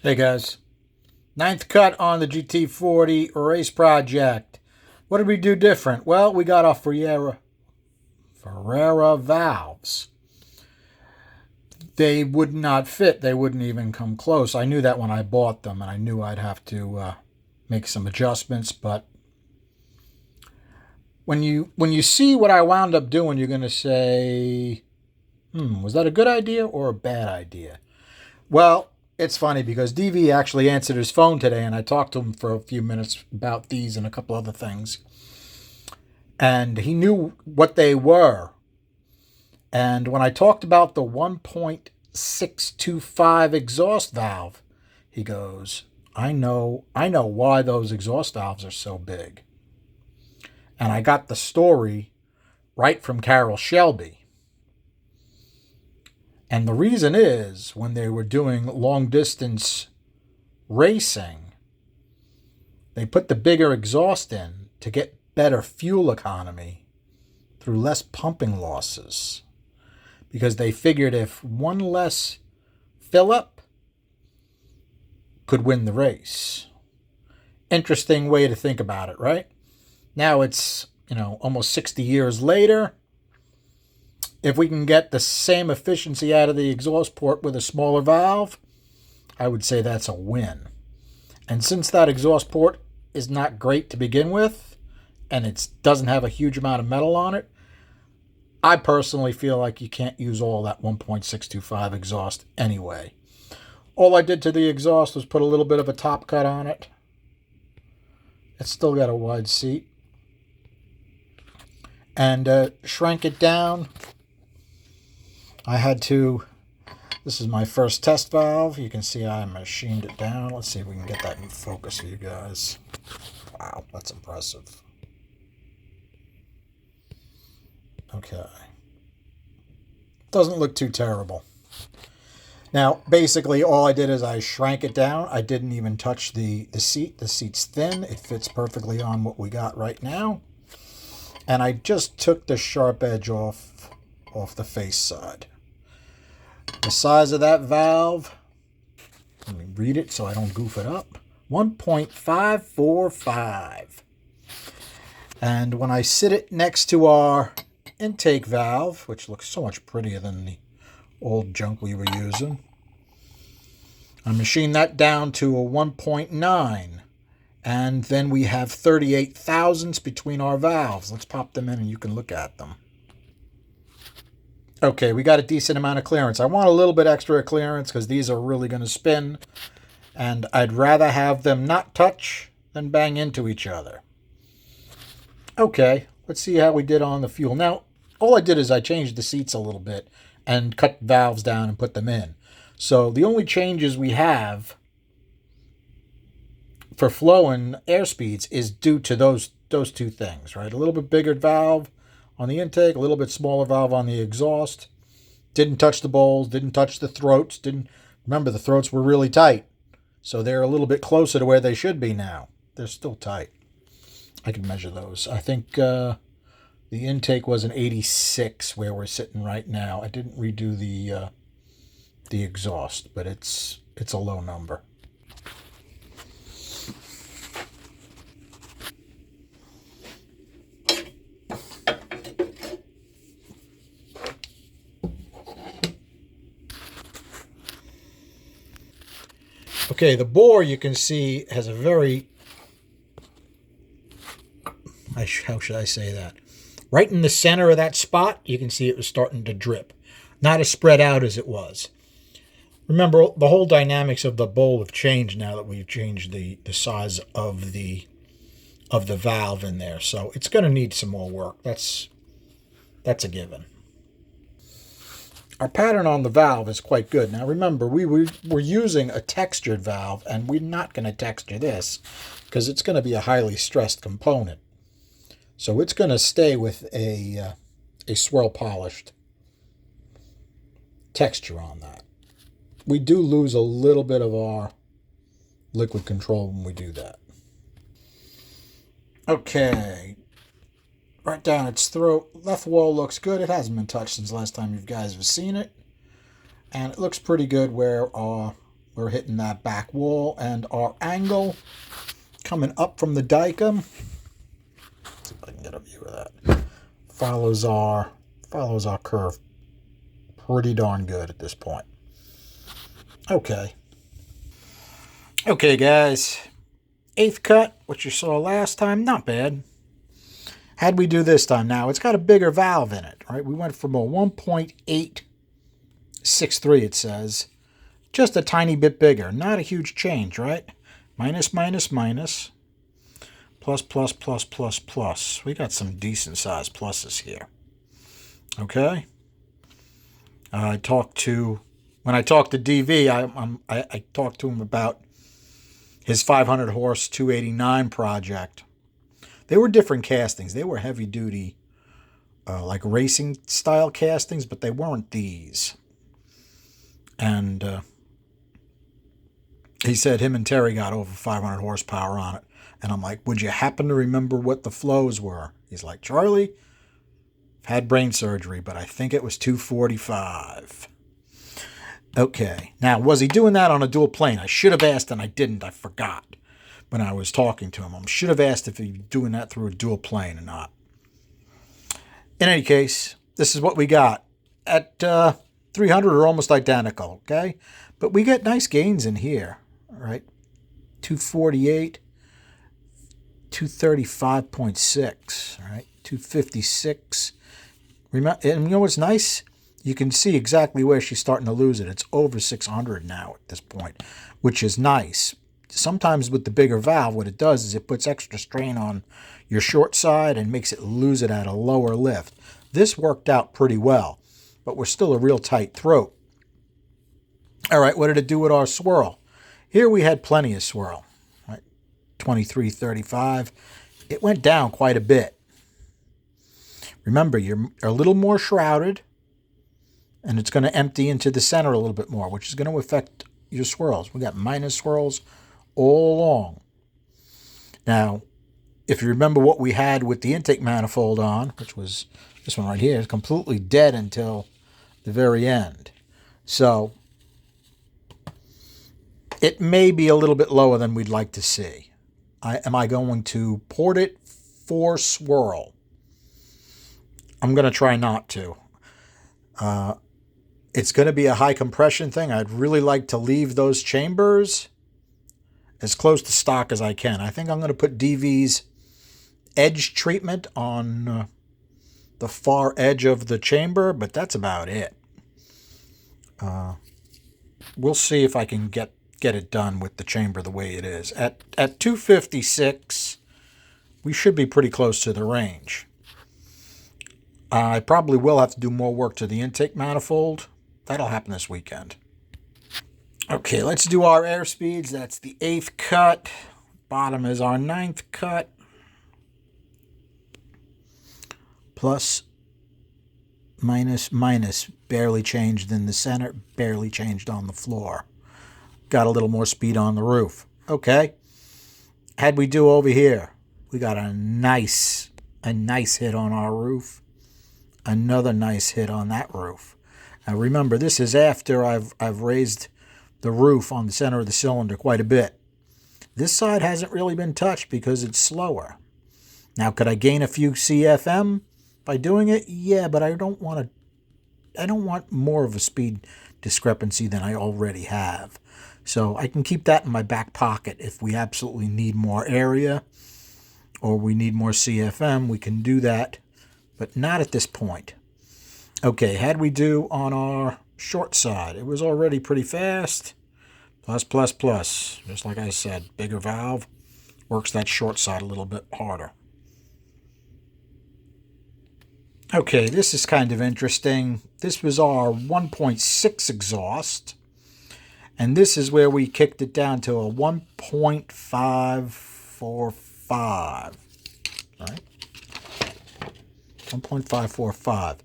Hey guys, ninth cut on the GT40 race project. What did we do different? Well, we got our Ferrera valves. They would not fit. They wouldn't even come close. I knew that when I bought them, and I knew I'd have to make some adjustments. But when you see what I wound up doing, you're going to say, was that a good idea or a bad idea? Well, it's funny because DV actually answered his phone today, and I talked to him for a few minutes about these and a couple other things. And he knew what they were. And when I talked about the 1.625 exhaust valve, he goes, I know why those exhaust valves are so big. And I got the story right from Carroll Shelby. And the reason is when they were doing long distance racing, they put the bigger exhaust in to get better fuel economy through less pumping losses. Because they figured if one less fill up could win the race. Interesting way to think about it, right? Now it's, almost 60 years later. If we can get the same efficiency out of the exhaust port with a smaller valve, I would say that's a win. And since that exhaust port is not great to begin with, and it doesn't have a huge amount of metal on it, I personally feel like you can't use all that 1.625 exhaust anyway. All I did to the exhaust was put a little bit of a top cut on it. It's still got a wide seat. And shrank it down. I had to, this is my first test valve. You can see I machined it down. Let's see if we can get that in focus for you guys. Wow, that's impressive. Okay. Doesn't look too terrible. Now, basically, all I did is I shrank it down. I didn't even touch the seat. The seat's thin. It fits perfectly on what we got right now. And I just took the sharp edge off the face side. The size of that valve, let me read it so I don't goof it up, 1.545. And when I sit it next to our intake valve, which looks so much prettier than the old junk we were using, I machined that down to a 1.9. And then we have 38 thousandths between our valves. Let's pop them in and you can look at them. Okay, we got a decent amount of clearance. I want a little bit extra clearance because these are really going to spin. And I'd rather have them not touch than bang into each other. Okay, let's see how we did on the fuel. Now, all I did is I changed the seats a little bit and cut valves down and put them in. So the only changes we have for flow and air speeds is due to those two things, right? A little bit bigger valve on the intake, a little bit smaller valve on the exhaust. Didn't touch the bowls, didn't touch the throats. Remember, the throats were really tight. So they're a little bit closer to where they should be now. They're still tight. I can measure those. I think the intake was an 86 where we're sitting right now. I didn't redo the exhaust, but it's a low number. Okay, the bore you can see has a very, how should I say that? Right in the center of that spot, you can see it was starting to drip. Not as spread out as it was. Remember, the whole dynamics of the bowl have changed now that we've changed the size of the valve in there. So it's going to need some more work. That's a given. Our pattern on the valve is quite good. Now remember, we're using a textured valve, and we're not going to texture this because it's going to be a highly stressed component. So it's going to stay with a swirl polished texture on that. We do lose a little bit of our liquid control when we do that. Okay. Right down its throat. Left wall looks good. It hasn't been touched since last time you guys have seen it. And it looks pretty good where We're hitting that back wall, and our angle coming up from the dicum. See if I can get a view of that. Follows our curve pretty darn good at this point. Okay. Okay, guys. 8th cut, which you saw last time, not bad. How'd we do this time? Now, it's got a bigger valve in it, right? We went from a 1.863, it says. Just a tiny bit bigger. Not a huge change, right? Minus, minus, minus. Plus, plus, plus, plus, plus. We got some decent sized pluses here. Okay? When I talked to DV, I talked to him about his 500 horse 289 project. They were different castings. They were heavy duty, like racing style castings, but they weren't these. And he said him and Terry got over 500 horsepower on it. And I'm like, would you happen to remember what the flows were? He's like, Charlie, I've had brain surgery, but I think it was 245. Okay. Now, was he doing that on a dual plane? I should have asked, and I didn't. I forgot when I was talking to him. I should have asked if he was doing that through a dual plane or not. In any case, this is what we got. At 300 are almost identical, okay? But we get nice gains in here, all right? 248, 235.6, all right? 256. Remember, and you know what's nice? You can see exactly where she's starting to lose it. It's over 600 now at this point, which is nice. Sometimes with the bigger valve, what it does is it puts extra strain on your short side and makes it lose it at a lower lift. This worked out pretty well, but we're still a real tight throat. All right, what did it do with our swirl? Here we had plenty of swirl, right? 2335. It went down quite a bit. Remember, you're a little more shrouded, and it's going to empty into the center a little bit more, which is going to affect your swirls. We got minus swirls all along. Now, if you remember what we had with the intake manifold on, which was this one right here, is completely dead until the very end. So it may be a little bit lower than we'd like to see. Am I going to port it for swirl? I'm going to try not to. It's going to be a high compression thing. I'd really like to leave those chambers as close to stock as I can. I think I'm going to put DV's edge treatment on the far edge of the chamber, but that's about it. We'll see if I can get it done with the chamber the way it is. At 256, we should be pretty close to the range. I probably will have to do more work to the intake manifold. That'll happen this weekend. Okay, let's do our air speeds. That's the 8th cut. Bottom is our 9th cut. Plus, minus, minus. Barely changed in the center, barely changed on the floor. Got a little more speed on the roof. Okay. How'd we do over here? We got a nice hit on our roof. Another nice hit on that roof. Now remember, this is after I've raised the roof on the center of the cylinder quite a bit. This side hasn't really been touched because it's slower. Now, could I gain a few CFM by doing it? Yeah, but I don't want more of a speed discrepancy than I already have. So I can keep that in my back pocket if we absolutely need more area or we need more CFM. We can do that, but not at this point. Okay, how'd we do on our short side? It was already pretty fast. Plus, plus, plus. Just like I said, bigger valve works that short side a little bit harder. Okay, this is kind of interesting. This was our 1.6 exhaust. And this is where we kicked it down to a 1.545. Right? 1.545.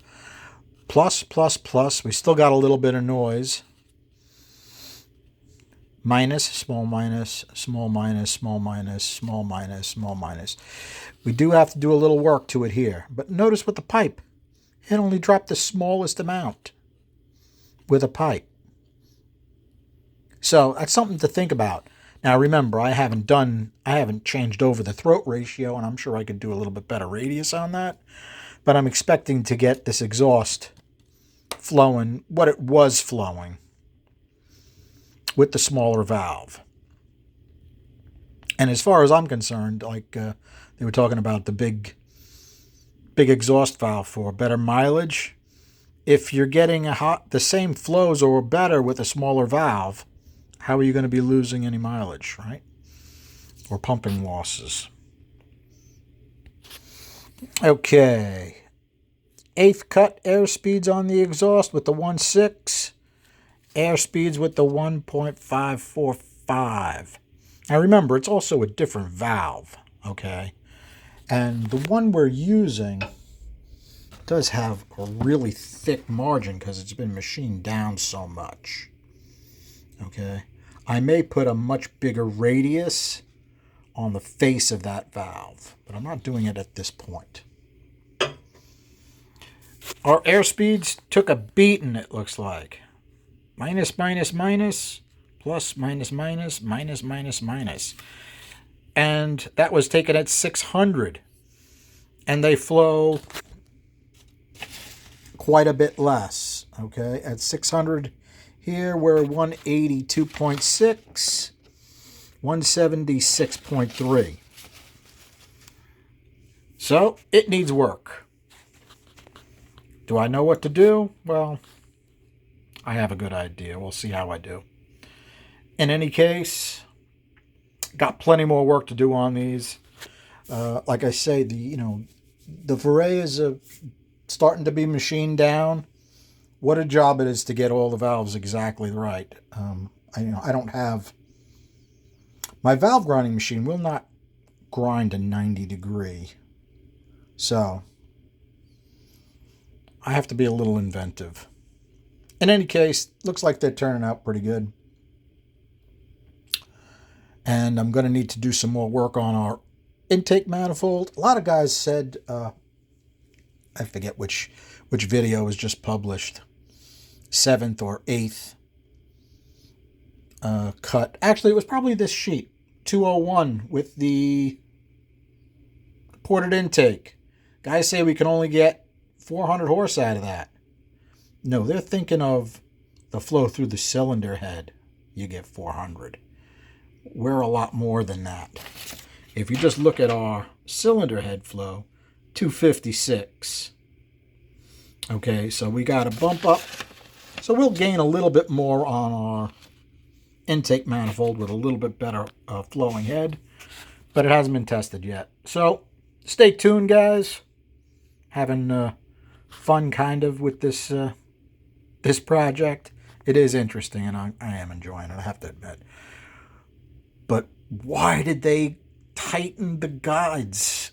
Plus, plus, plus. We still got a little bit of noise. Minus, small minus, small minus, small minus, small minus, small minus. We do have to do a little work to it here. But notice with the pipe, it only dropped the smallest amount with a pipe. So that's something to think about. Now remember, I haven't changed over the throat ratio, and I'm sure I could do a little bit better radius on that. But I'm expecting to get this exhaust flowing what it was flowing with the smaller valve. And as far as I'm concerned, like they were talking about the big exhaust valve for better mileage. If you're getting the same flows or better with a smaller valve, how are you going to be losing any mileage, right? Or pumping losses. Okay. 8th cut air speeds on the exhaust with the 1.6. Air speeds with the 1.545. Now remember, it's also a different valve, okay? And the one we're using does have a really thick margin because it's been machined down so much, okay? I may put a much bigger radius on the face of that valve, but I'm not doing it at this point. Our air speeds took a beating, it looks like. Minus, minus, minus, plus, minus, minus, minus, minus, minus. And that was taken at 600. And they flow quite a bit less, okay? At 600 here, we're 182.6, 176.3. So, it needs work. Do I know what to do? Well, I have a good idea. We'll see how I do. In any case, got plenty more work to do on these. Like I say, the Vareas are starting to be machined down. What a job it is to get all the valves exactly right. I don't have... My valve grinding machine will not grind a 90 degree. So, I have to be a little inventive. In any case, looks like they're turning out pretty good. And I'm going to need to do some more work on our intake manifold. A lot of guys said, I forget which video was just published, 7th or 8th cut. Actually, it was probably this sheet, 201 with the ported intake. Guys say we can only get 400 horse out of that. No, they're thinking of the flow through the cylinder head. You get 400. We're a lot more than that. If you just look at our cylinder head flow, 256. Okay, so we got to bump up. So we'll gain a little bit more on our intake manifold with a little bit better flowing head, but it hasn't been tested yet. So stay tuned, guys. Having fun kind of with this this project. It is interesting, and I am enjoying it, I have to admit. But why did they tighten the guides?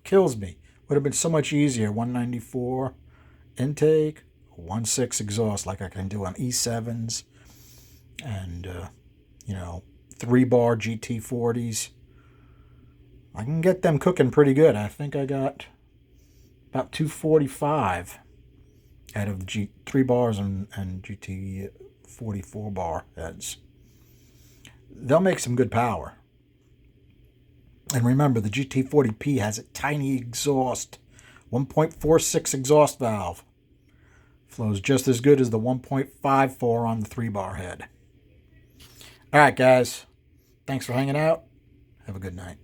Kills me. Would have been so much easier. 194 intake, 1.6 exhaust like I can do on E7s, and 3-bar GT40s. I can get them cooking pretty good. I think I got about 245 out of 3 bars and GT 44 bar heads. They'll make some good power. And remember, the GT40P has a tiny exhaust, 1.46 exhaust valve. Flows just as good as the 1.54 on the 3-bar head. All right, guys. Thanks for hanging out. Have a good night.